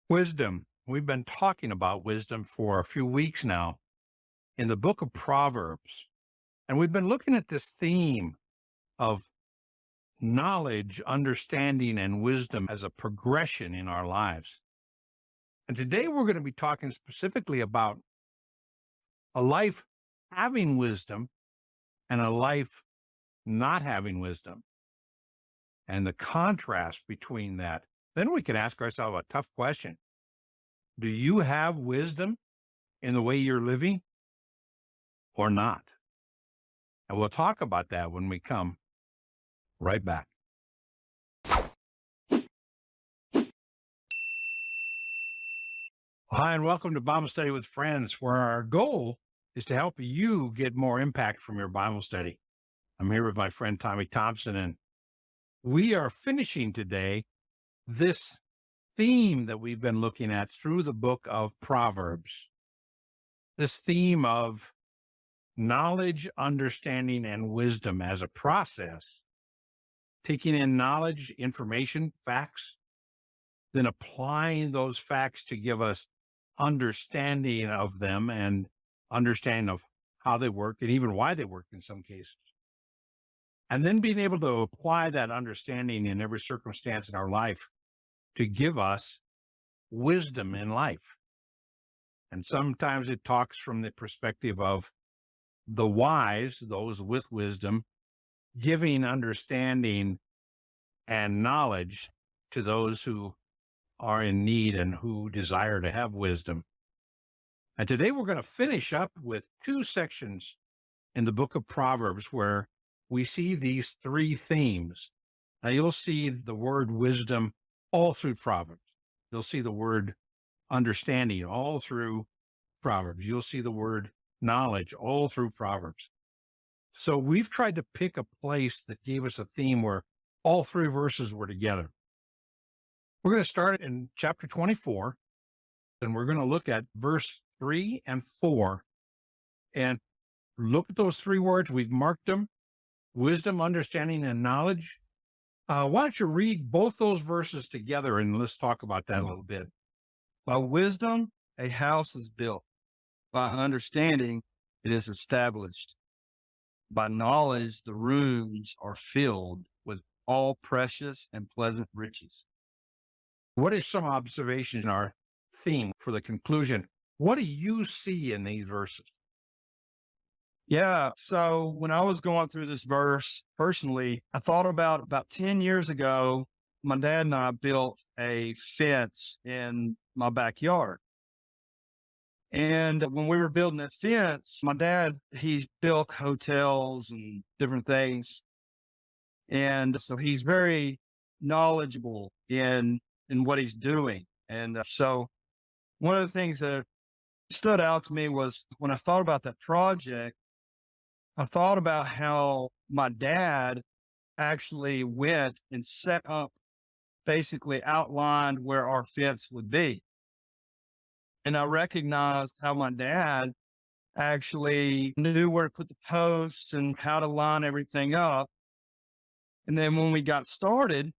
Wisdom. We've been talking about wisdom for a few weeks now in the book of Proverbs. And we've been looking at this theme of knowledge, understanding, and wisdom as a progression in our lives. And today we're going to be talking specifically about a life having wisdom and a life not having wisdom and the contrast between that. Then we can ask ourselves a tough question. Do you have wisdom in the way you're living or not? And we'll talk about that when we come right back. Hi, and welcome to Bible Study with Friends, where our goal is to help you get more impact from your Bible study. I'm here with my friend Tommy Thompson, and we are finishing today this theme that we've been looking at through the book of Proverbs. This theme of knowledge, understanding, and wisdom as a process, taking in knowledge, information, facts, then applying those facts to give us understanding of them and understanding of how they work and even why they work in some cases. And then being able to apply that understanding in every circumstance in our life to give us wisdom in life. And sometimes it talks from the perspective of the wise, those with wisdom, giving understanding and knowledge to those who are in need and who desire to have wisdom. And today we're going to finish up with two sections in the book of Proverbs where we see these three themes. Now you'll see the word wisdom all through Proverbs. You'll see the word understanding all through Proverbs. You'll see the word knowledge all through Proverbs. So we've tried to pick a place that gave us a theme where all three verses were together. We're going to start in chapter 24, and we're going to look at verse 3 and 4 and look at those three words. We've marked them: wisdom, understanding, and knowledge. Why don't you read both those verses together and let's talk about that a little bit. By wisdom, a house is built. By understanding, it is established. By knowledge, the rooms are filled with all precious and pleasant riches. What is some observation in our theme for the conclusion? What do you see in these verses? Yeah. So when I was going through this verse personally, I thought about 10 years ago, my dad and I built a fence in my backyard. And when we were building that fence, my dad, he built hotels and different things. And so he's very knowledgeable in what he's doing. And so one of the things that stood out to me was when I thought about that project, I thought about how my dad actually went and set up, basically outlined where our fence would be. And I recognized how my dad actually knew where to put the posts and how to line everything up. And then when we got started,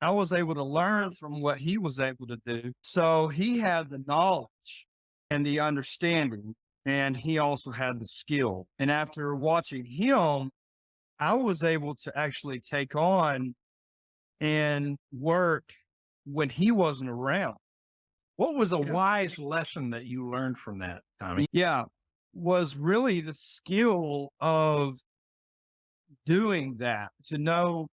I was able to learn from what he was able to do. So he had the knowledge and the understanding, and he also had the skill. And after watching him, I was able to actually take on and work when he wasn't around. What was a wise lesson that you learned from that, Tommy? Yeah, was really the skill of doing that, to know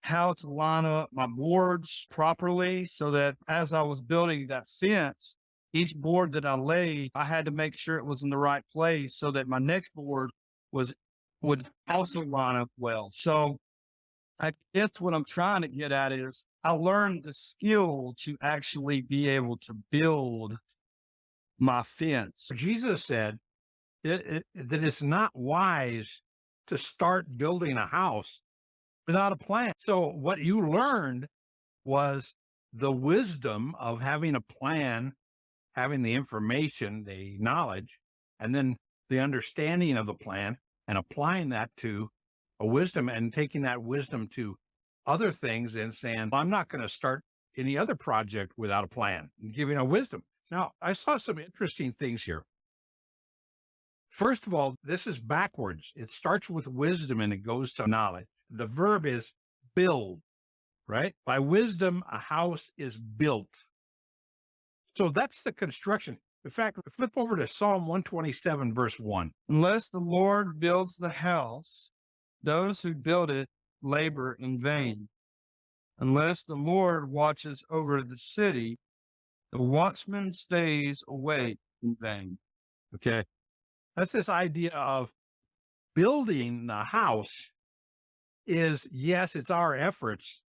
how to line up my boards properly so that as I was building that fence, each board that I laid, I had to make sure it was in the right place so that my next board would also line up well. So I guess what I'm trying to get at is I learned the skill to actually be able to build my fence. Jesus said that it's not wise to start building a house without a plan. So what you learned was the wisdom of having a plan, having the information, the knowledge, and then the understanding of the plan and applying that to a wisdom and taking that wisdom to other things and saying, I'm not going to start any other project without a plan, giving a wisdom. Now, I saw some interesting things here. First of all, this is backwards. It starts with wisdom and it goes to knowledge. The verb is build, right? By wisdom, a house is built. So that's the construction. In fact, flip over to Psalm 127, verse 1. Unless the Lord builds the house, those who build it labor in vain. Unless the Lord watches over the city, the watchman stays awake in vain. Okay. That's this idea of building the house is, yes, it's our efforts,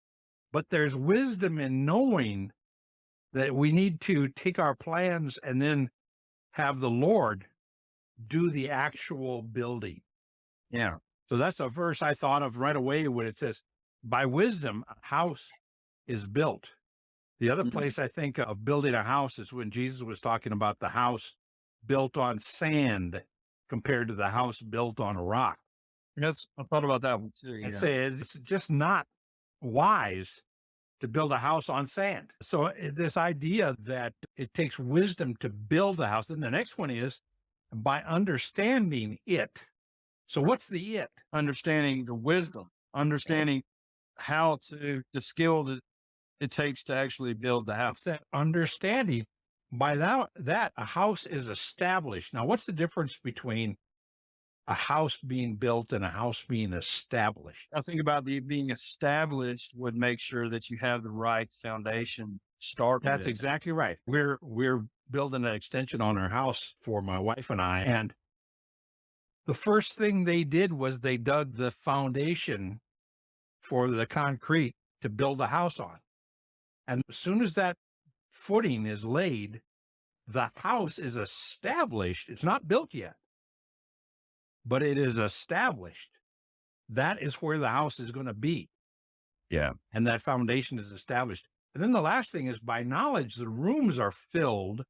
but there's wisdom in knowing that we need to take our plans and then have the Lord do the actual building. Yeah. So that's a verse I thought of right away when it says, by wisdom, a house is built. The other place I think of building a house is when Jesus was talking about the house built on sand compared to the house built on a rock. Yes, I thought about that one too. I say it's just not wise to build a house on sand. So this idea that it takes wisdom to build the house. Then the next one is by understanding it. So what's the it? Understanding the wisdom, understanding how to, the skill that it takes to actually build the house. That understanding. By that a house is established. Now, what's the difference between a house being built and a house being established? I think about the being established would make sure that you have the right foundation start. That's exactly right. We're building an extension on our house for my wife and I. And the first thing they did was they dug the foundation for the concrete to build the house on. And as soon as that footing is laid, the house is established. It's not built yet, but it is established. That is where the house is going to be. Yeah. And that foundation is established. And then the last thing is by knowledge, the rooms are filled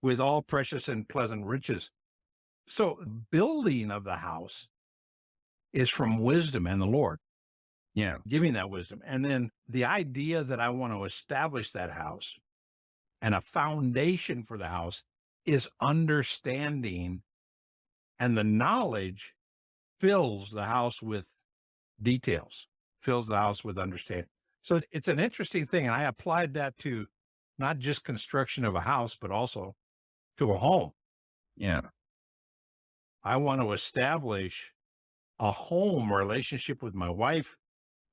with all precious and pleasant riches. So building of the house is from wisdom and the Lord. Yeah. Giving that wisdom. And then the idea that I want to establish that house and a foundation for the house is understanding, and the knowledge fills the house with details, fills the house with understanding. So it's an interesting thing. And I applied that to not just construction of a house, but also to a home. Yeah. I want to establish a home relationship with my wife,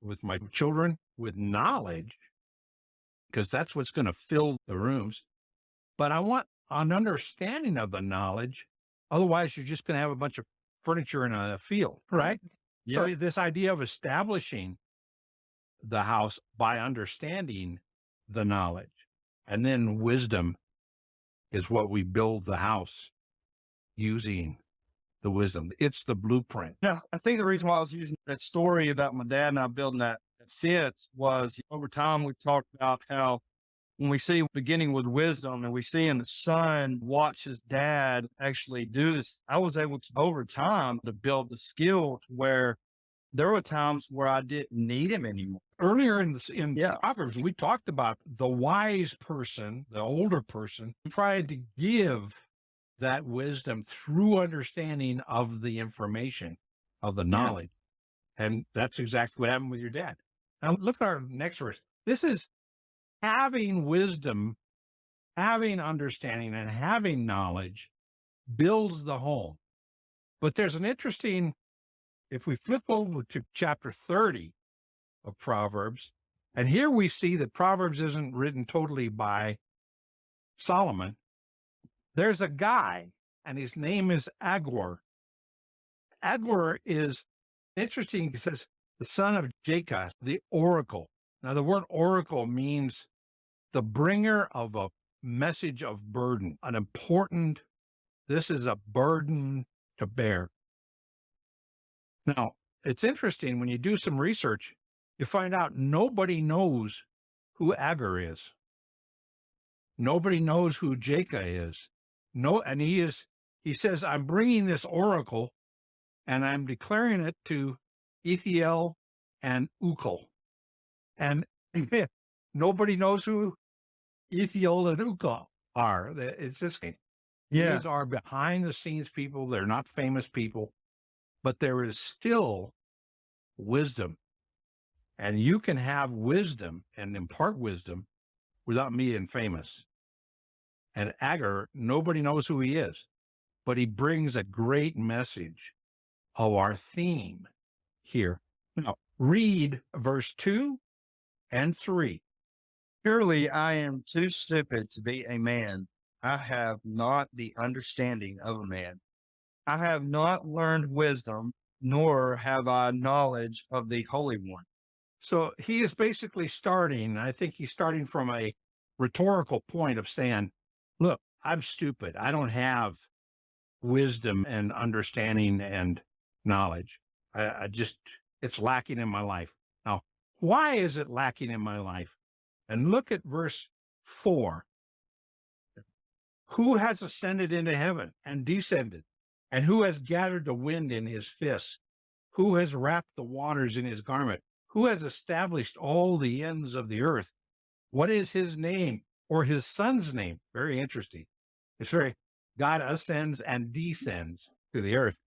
with my children, with knowledge, because that's what's going to fill the rooms. But I want an understanding of the knowledge. Otherwise, you're just going to have a bunch of furniture in a field, right? Yeah. So this idea of establishing the house by understanding the knowledge, and then wisdom is what we build the house using the wisdom. It's the blueprint. Yeah, I think the reason why I was using that story about my dad and I building that fence was over time we talked about how when we see beginning with wisdom and we see in the son watch his dad actually do this, I was able to over time to build the skill to where there were times where I didn't need him anymore. Earlier in Proverbs, we talked about the wise person, the older person, tried to give that wisdom through understanding of the information, of the knowledge. And that's exactly what happened with your dad. Now look at our next verse. This is having wisdom, having understanding, and having knowledge builds the home. But there's an interesting, if we flip over to chapter 30 of Proverbs, and here we see that Proverbs isn't written totally by Solomon. There's a guy, and his name is Agur. Agur is interesting. He says, the son of Jacob, the oracle. Now, the word oracle means the bringer of a message of burden, this is a burden to bear. Now, it's interesting when you do some research, you find out nobody knows who Agur is. Nobody knows who Jacob is. And he says, I'm bringing this oracle and I'm declaring it to Ethiel and Ukal. And Nobody knows who Ethiol and Uka are. It's just, Yeah. these are behind the scenes people. They're not famous people, but there is still wisdom. And you can have wisdom and impart wisdom without being famous. And Agar, nobody knows who he is, but he brings a great message of our theme here. Now, read verse 2 and 3. Surely I am too stupid to be a man. I have not the understanding of a man. I have not learned wisdom, nor have I knowledge of the Holy One. So he is basically starting, I think he's starting from a rhetorical point of saying, look, I'm stupid. I don't have wisdom and understanding and knowledge. I just, it's lacking in my life. Now, why is it lacking in my life? And look at verse 4. Who has ascended into heaven and descended? And who has gathered the wind in his fist? Who has wrapped the waters in his garment? Who has established all the ends of the earth? What is his name or his son's name? Very interesting. It's very, God ascends and descends to the earth.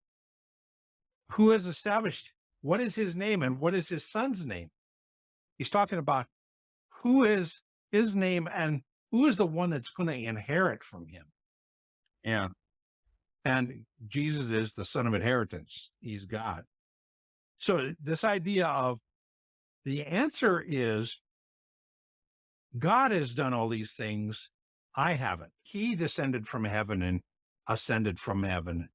Who has established, what is his name and what is his son's name? He's talking about who is his name and who is the one that's going to inherit from him. Yeah. And Jesus is the son of inheritance. He's God. So this idea of the answer is God has done all these things. I haven't. He descended from heaven and ascended from heaven.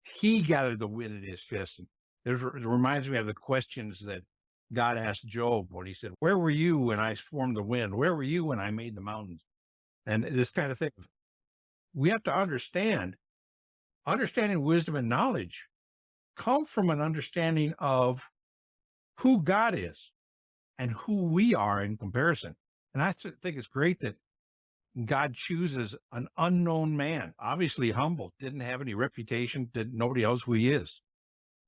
He gathered the wind in his fist. And it reminds me of the questions that God asked Job when he said, where were you when I formed the wind? Where were you when I made the mountains? And this kind of thing. We have to understanding wisdom and knowledge come from an understanding of who God is and who we are in comparison. And I think it's great that God chooses an unknown man, obviously humble, didn't have any reputation, nobody knows who he is.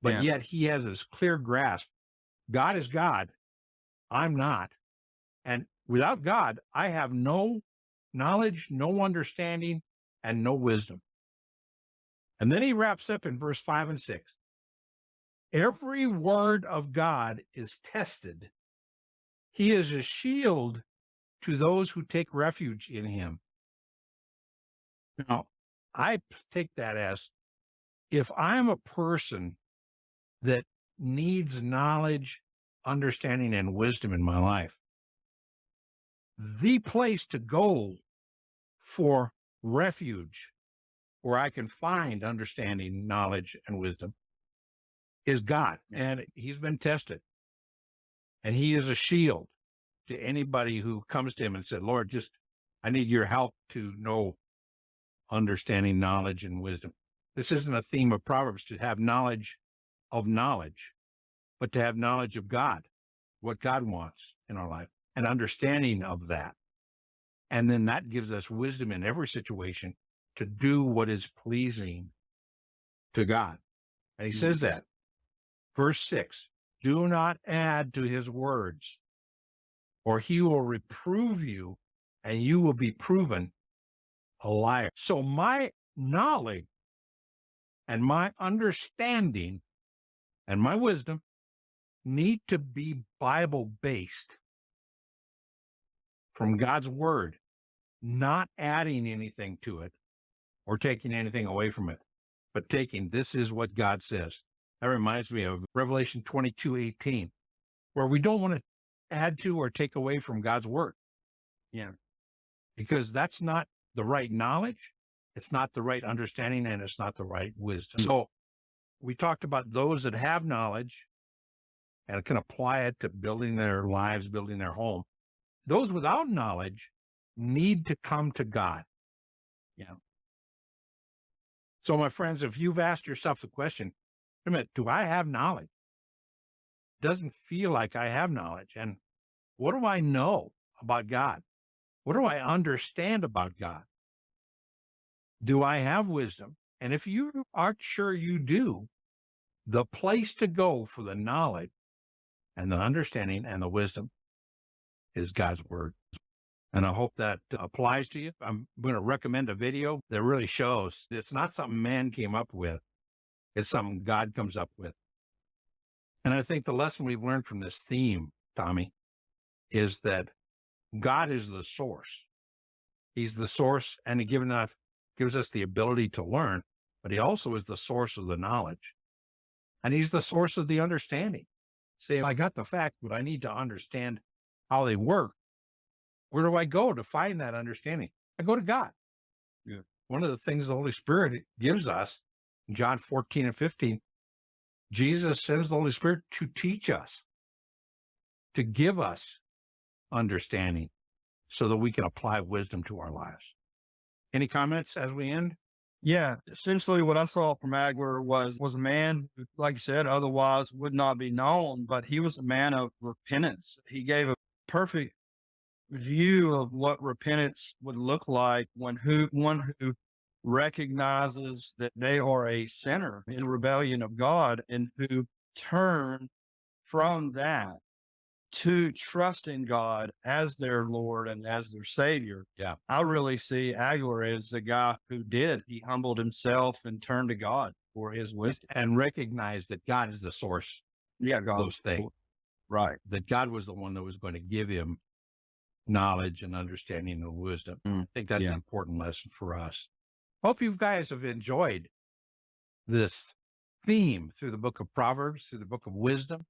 But yet he has this clear grasp. God is God. I'm not. And without God, I have no knowledge, no understanding, and no wisdom. And then he wraps up in verse 5 and 6. Every word of God is tested. He is a shield to those who take refuge in him. Now, I take that as if I'm a person that needs knowledge, understanding, and wisdom in my life, the place to go for refuge where I can find understanding, knowledge, and wisdom is God. And he's been tested. And he is a shield to anybody who comes to him and said, Lord, I need your help to know understanding, knowledge, and wisdom. This isn't a theme of Proverbs to have knowledge of knowledge, but to have knowledge of God, what God wants in our life, and understanding of that. And then that gives us wisdom in every situation to do what is pleasing to God. And he says that. Verse 6, do not add to his words, or he will reprove you, and you will be proven a liar. So my knowledge and my understanding and my wisdom need to be Bible-based from God's word, not adding anything to it or taking anything away from it, but taking, this is what God says. That reminds me of Revelation 22:18, where we don't want to add to or take away from God's word. Yeah. Because that's not the right knowledge, it's not the right understanding, and it's not the right wisdom. So we talked about those that have knowledge and can apply it to building their lives, building their home. Those without knowledge need to come to God. Yeah. So my friends, if you've asked yourself the question, wait a minute, do I have knowledge? Doesn't feel like I have knowledge. And what do I know about God? What do I understand about God? Do I have wisdom? And if you aren't sure you do, the place to go for the knowledge and the understanding and the wisdom is God's word. And I hope that applies to you. I'm going to recommend a video that really shows it's not something man came up with. It's something God comes up with. And I think the lesson we've learned from this theme, Tommy, is that God is the source. He's the source, and he gives us the ability to learn, but he also is the source of the knowledge. And he's the source of the understanding. Say, I got the fact, but I need to understand how they work. Where do I go to find that understanding? I go to God. Yeah. One of the things the Holy Spirit gives us, in John 14 and 15, Jesus sends the Holy Spirit to teach us, to give us understanding so that we can apply wisdom to our lives. Any comments as we end? Yeah, essentially what I saw from Agler was a man who, like you said, otherwise would not be known, but he was a man of repentance. He gave a perfect view of what repentance would look like when one who recognizes that they are a sinner in rebellion of God and who turn from that to trust in God as their Lord and as their Savior. Yeah. I really see Agler as the guy who did. He humbled himself and turned to God for his wisdom. And recognize that God is the source Yeah, of God. those things. Right. That God was the one that was going to give him knowledge and understanding and wisdom. I think that's an important lesson for us. Hope you guys have enjoyed this theme through the book of Proverbs, through the book of wisdom.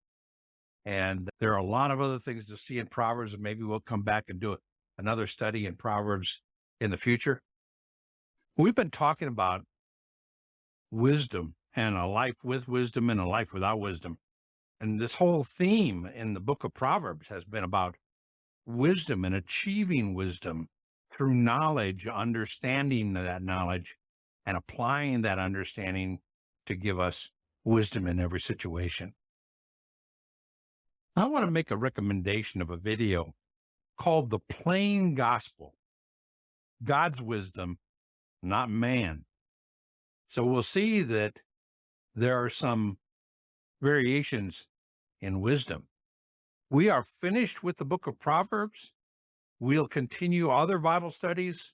And there are a lot of other things to see in Proverbs, and maybe we'll come back and do another study in Proverbs in the future. We've been talking about wisdom and a life with wisdom and a life without wisdom. And this whole theme in the book of Proverbs has been about wisdom and achieving wisdom through knowledge, understanding that knowledge, and applying that understanding to give us wisdom in every situation. I want to make a recommendation of a video called The Plain Gospel, God's Wisdom, Not Man. So we'll see that there are some variations in wisdom. We are finished with the book of Proverbs. We'll continue other Bible studies